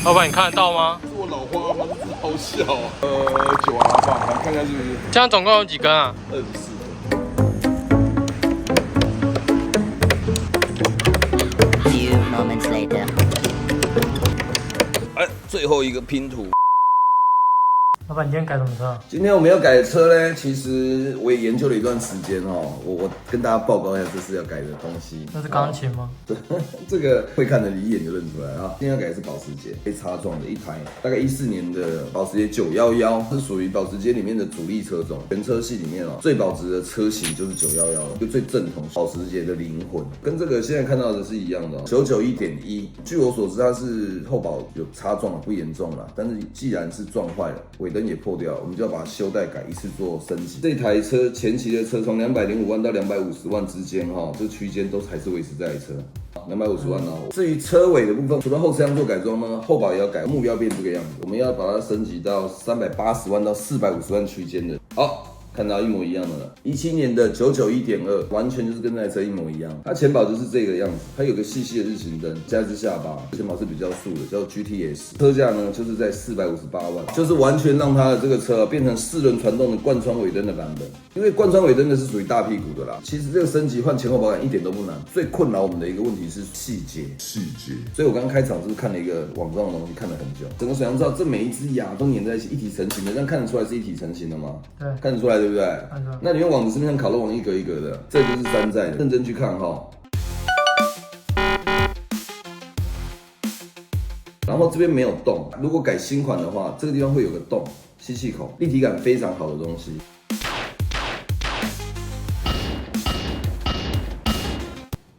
老板，你看得到吗？是我老花吗？这好小啊。9阿棒，来看看是不是这样总共有几根啊24。Few moments later. 哎，最后一个拼图。老板，你今天改什么车？今天我们要改的车呢，其实我也研究了一段时间哦。我跟大家报告一下，这是要改的东西。那是钢琴吗？这个会看的一眼就认出来啊。今天要改的是保时捷被擦撞的一台，大概14年的保时捷911，是属于保时捷里面的主力车种。全车系里面哦，最保值的车型就是911，就最正统保时捷的灵魂，跟这个现在看到的是一样的哦。991.1，据我所知，它是后保有擦撞了，不严重了。但是既然是撞坏了，尾灯也破掉了，我们就要把修带改，一次做升级。这台车前期的车从205万到250万之间哈，这区间都还是维持这台车。250万哦。至于车尾的部分，除了后车厢做改装呢，后保也要改，目标变这个样子。我们要把它升级到380万到450万区间的。好。看到一模一样的了，17年的991.2，完全就是跟那台车一模一样。它前保就是这个样子，它有个细细的日行灯，加之下巴，前保是比较素的，叫 GTS。车价呢就是在458万，就是完全让它的这个车变成4轮传动的贯穿尾灯的版本。因为贯穿尾灯的是属于大屁股的啦。其实这个升级换前后保养一点都不难，最困扰我们的一个问题是细节。所以我刚刚开场是不是看了一个网上的东西，看了很久。整个水箱罩这每一只牙都粘在一起，一体成型的，这样看得出来是一体成型的吗？对，看得出来。对不对？那你用网子是不是像烤肉网一格一格的？这就是山寨的，认真去看哈。然后这边没有洞，如果改新款的话，这个地方会有个洞，吸气口，立体感非常好的东西。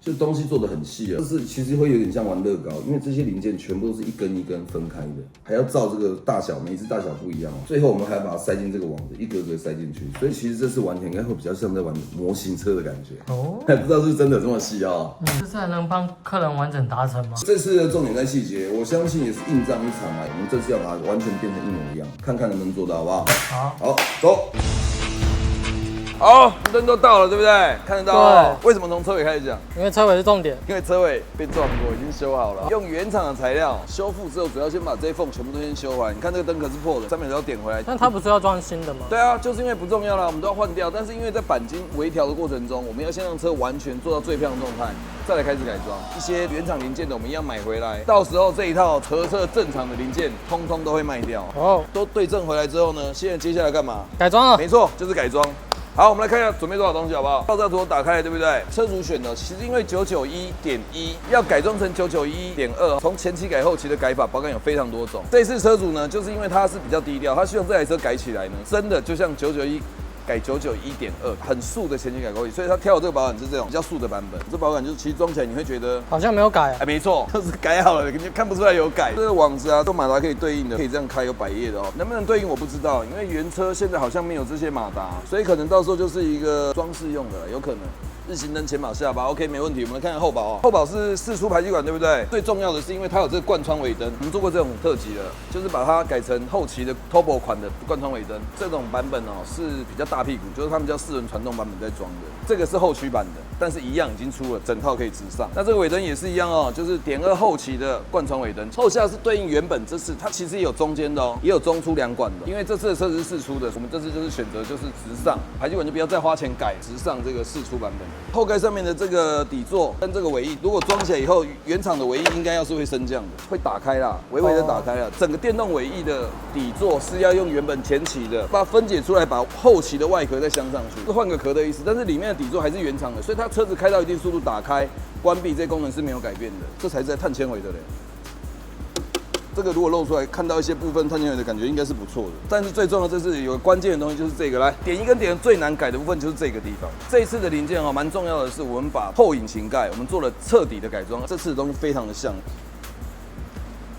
就东西做的很细啊，就是其实会有点像玩乐高，因为这些零件全部都是一根一根分开的，还要照这个大小，每一只大小不一样。最后我们还要把它塞进这个网子，一格格塞进去，所以其实这次玩起来应该会比较像在玩模型车的感觉。哦，还不知道是不是真的这么细啊？这次还能帮客人完整达成吗？这次的重点在细节，我相信也是硬仗一场啊。我们这次要把它完全变成一模一样，看看能不能做到，好不好？好，走。好，灯都到了，对不对？看得到哦。为什么从车尾开始讲？因为车尾是重点。因为车尾被撞过，已经修好了。用原厂的材料修复之后，主要先把这一缝全部都先修完。你看这个灯可是破的，上面都要点回来。但它不是要装新的吗？对啊，就是因为不重要啦，我们都要换掉。但是因为在钣金微调的过程中，我们要先让车完全做到最漂亮的状态，再来开始改装。一些原厂零件的我们一样买回来，到时候这一套合车正常的零件，通通都会卖掉。哦，都对正回来之后呢，现在接下来干嘛？改装了。没错，就是改装。好，我们来看一下准备多少东西，好不好？爆炸图打开了，对不对？车主选的，其实因为991.1要改装成991.2，从前期改后期的改法，保杆有非常多种。这次车主呢，就是因为他是比较低调，他希望这台车改起来呢，真的就像991。改991.2，很素的前期改后期，所以他挑的这个保杆是这种比较素的版本。这保杆就是其实装起来你会觉得好像没有改啊。哎，没错，就是改好了，你就看不出来有改。这个网子啊，都马达可以对应的，可以这样开，有百叶的哦。能不能对应我不知道，因为原车现在好像没有这些马达，所以可能到时候就是一个装饰用的，有可能。日行灯前保下巴 OK 没问题，我们来看看后保哦。后保是4出排气管，对不对？最重要的是因为它有这个贯穿尾灯，我们做过这种特级的，就是把它改成后期的 Turbo 款的贯穿尾灯。这种版本哦是比较大屁股，就是他们叫4轮传动版本在装的。这个是后驱版的，但是一样已经出了，整套可以直上。那这个尾灯也是一样哦，就是.2后期的贯穿尾灯，后下是对应原本这次它其实也有中间的哦，也有中出2管的。因为这次的车子是4出的，我们这次就是选择就是直上排气管，就不要再花钱改，直上这个4出版本。后盖上面的这个底座跟这个尾翼，如果装起来以后，原厂的尾翼应该是会升降的，会打开啦，微微的打开了。整个电动尾翼的底座是要用原本前期的，把它分解出来，把后期的外壳再镶上去，是换个壳的意思。但是里面的底座还是原厂的，所以它车子开到一定速度打开、关闭这些功能是没有改变的，这才是在碳纤维的嘞。这个如果露出来，看到一些部分碳纤维的感觉应该是不错的。但是最重要的，这是有个关键的东西，就是这个。来，点1跟点2最难改的部分就是这个地方。这一次的零件哦，蛮重要的是，我们把后引擎盖我们做了彻底的改装。这次的东西非常的像。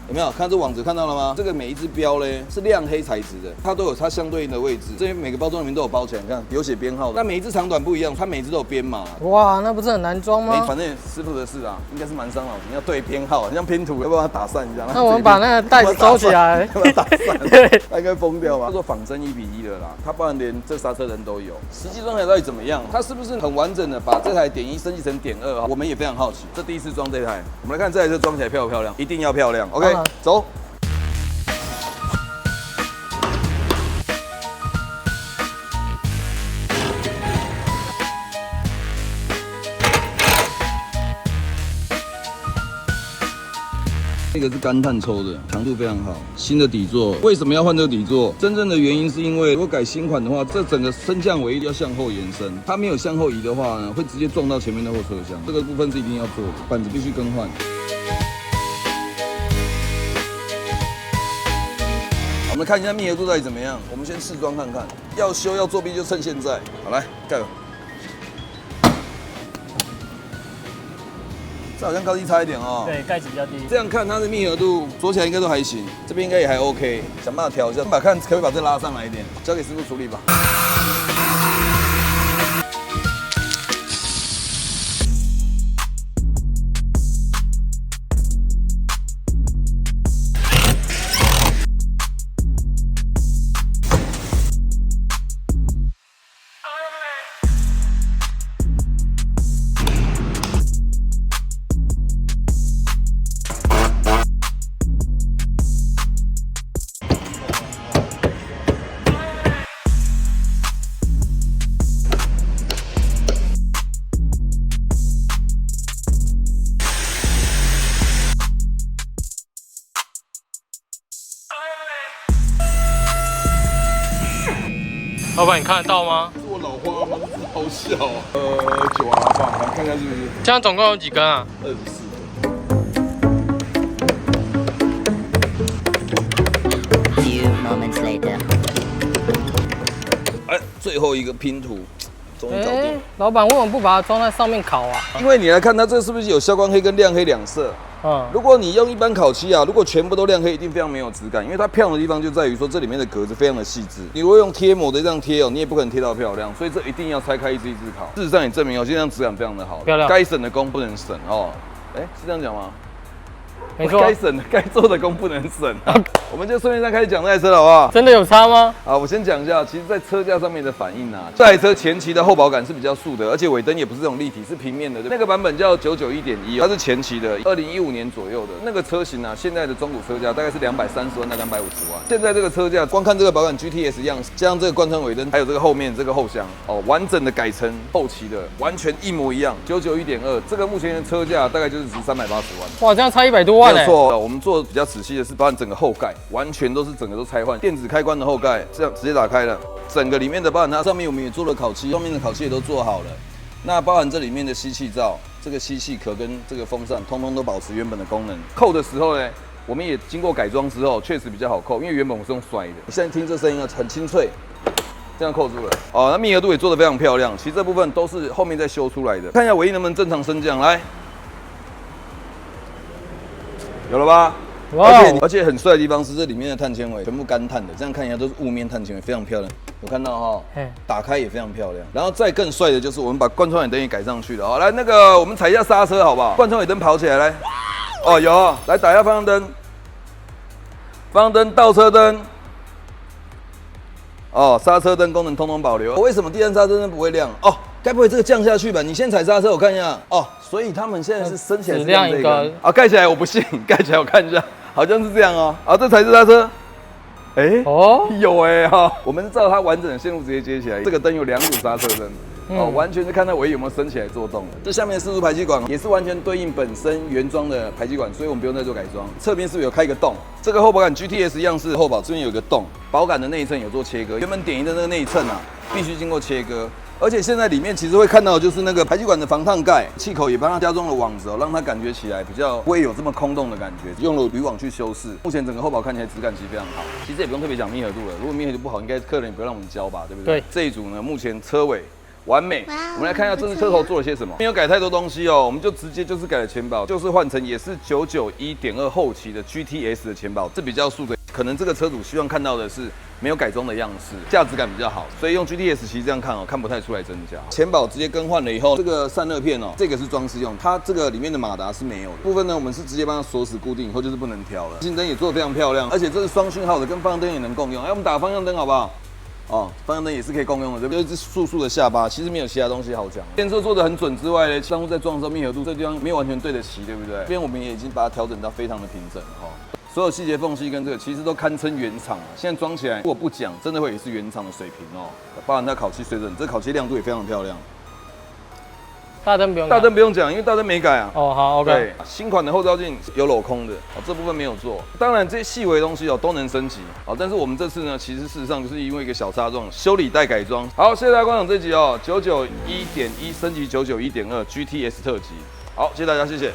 有没有看这网子看到了吗？这个每一只标嘞是亮黑材质的，它都有它相对应的位置。这些每个包装里面都有包起来，你看有写编号的。但每一只长短不一样，它每一只都有编码。哇，那不是很难装吗？反正师傅的事啊，应该是蛮伤脑筋，要对编号，像拼图，要不要打散一下？那我们把那个袋子收起来，要不要打散？对，它应该疯掉吧？叫做仿真1:1的啦，它包含连这刹车人都有。实际装起来到底怎么样？它是不是很完整的把这台.1升级成.2？我们也非常好奇。这第一次装这台，我们来看这台车装起来漂不漂亮？一定要漂亮。OK， 走。这个是干碳抽的，强度非常好，新的底座。为什么要换这个底座？真正的原因是因为如果改新款的话，这整个升降尾翼要向后延伸，它没有向后移的话呢，会直接撞到前面的后车厢。这个部分是一定要做的，板子必须更换。我们看一下密合度到底怎么样。我们先试装看看，要修要作弊就趁现在。好，来盖吧。这好像高低差一点哦。对，盖子比较低。这样看它的密合度，左起来应该都还行，这边应该也还 OK， 想办法调一下，看可不可以把这拉上来一点，交给师傅处理吧。老板，你看得到吗？是我老花吗？好小啊。9啊棒，来看看是不是？这样总共有几根啊24。Few moments later. 哎，最后一个拼图，终于搞定。老板为什么不把它装在上面烤啊？因为你来看它这是不是有消光黑跟亮黑两色？如果你用一般烤漆啊，如果全部都亮黑，一定非常没有质感，因为它漂亮的地方就在于说这里面的格子非常的细致。你如果用贴膜的这样贴哦，你也不可能贴到漂亮，所以这一定要拆开一只一只烤。事实上也证明哦，这样质感非常的好，漂亮。该省的工不能省哦。哎，是这样讲吗？没错，该省的、该做的工不能省。我们就顺便再开始讲这台车了，好不好？真的有差吗？啊，我先讲一下，其实，在车架上面的反应啊，这台车前期的后保杆是比较素的，而且尾灯也不是这种立体，是平面的。那个版本叫991.1，它是前期的，2015年左右的那个车型啊，现在的中古车价大概是230万到250万。现在这个车价，光看这个保杆 GTS 样式，加上这个贯穿尾灯，还有这个后面这个后箱，哦，完整的改成后期的，完全一模一样。991.2，这个目前的车价大概就是值380万。哇，这样差100多万没有错，我们做比较仔细的是，包含整个后盖，完全都是整个都拆换，电子开关的后盖，这样直接打开了。整个里面的包含它上面我们也做了烤漆，上面的烤漆也都做好了。那包含这里面的吸气罩，这个吸气壳跟这个风扇，通通都保持原本的功能。扣的时候呢，我们也经过改装之后，确实比较好扣，因为原本我是用摔的。你现在听这声音啊，很清脆。这样扣住了哦，那密合度也做得非常漂亮。其实这部分都是后面再修出来的。看一下尾翼能不能正常升降，来，有了吧？而且很帅的地方是这里面的碳纤维全部干碳的，这样看起来都是雾面碳纤维，非常漂亮。有看到哈？打开也非常漂亮。然后再更帅的就是我们把贯穿尾灯也改上去了。好，来那个我们踩一下刹车好不好？贯穿尾灯跑起来，来。哦，有，来打一下方向灯，方向灯、倒车灯。哦，刹车灯功能通通保留。为什么第三刹车灯不会亮？哦，该不会这个降下去吧？你先踩刹车，我看一下。哦，所以他们现在是升起来是亮这个。啊，盖起来我不信，盖起来我看一下，好像是这样哦。啊，这才是刹车。哎，哦，有哎哈，我们照它完整的线路直接接起来。这个灯有2组刹车灯。哦，完全是看它尾翼有没有升起来做动的。这下面的4出排气管也是完全对应本身原装的排气管，所以我们不用再做改装。侧边是不是有开一个洞？这个后保杆 GTS 样式后保这边有一个洞，保杆的内衬有做切割。原本点1的那个内衬啊，必须经过切割。而且现在里面其实会看到就是那个排气管的防烫盖，气口也帮它加装了网子哦，让它感觉起来比较不会有这么空洞的感觉，用了铝网去修饰。目前整个后保看起来质感其实非常好，其实也不用特别讲密合度了。如果密合度不好，应该客人也不会让我们教吧，对不对？对。这一组呢，目前车尾完美。我们来看一下这次车头做了些什么，没有改太多东西哦，我们就直接就是改了前保，就是换成也是991.2后期的 GTS 的前保，这比较素的。可能这个车主希望看到的是没有改装的样式，价值感比较好，所以用 GTS 其实这样看哦，看不太出来真假。前保直接更换了以后，这个散热片哦，这个是装饰用，它这个里面的马达是没有的部分呢，我们是直接帮它锁死固定，以后就是不能调了。进灯也做得非常漂亮，而且这是双讯号的，跟方向灯也能共用。哎，我们打方向灯好不好？哦，方向灯也是可以共用的，这边就是素素的下巴，其实没有其他东西好讲。电车做得很准之外呢，当初在装的时候密合度这地方没有完全对得齐，对不对？这边我们也已经把它调整到非常的平整了哈。所有细节缝隙跟这个其实都堪称原厂，现在装起来如果不讲，真的会也是原厂的水平哦。包含它烤漆水准，这烤漆亮度也非常漂亮。大灯不用。大灯不用讲，因为大灯没改啊。哦，好 ，OK。对，新款的后照镜有镂空的，这部分没有做。当然这些细微的东西都能升级，但是我们这次呢，其实事实上就是因为一个小擦撞，修理带改装。好，谢谢大家观赏这集991.1升级991.2 GTS 特辑。好，谢谢大家，谢谢。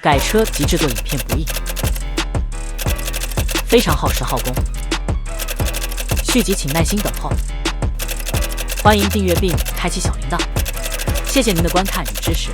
改车及制作影片不易，非常耗时耗工，续集请耐心等候。欢迎订阅并开启小铃铛，谢谢您的观看与支持。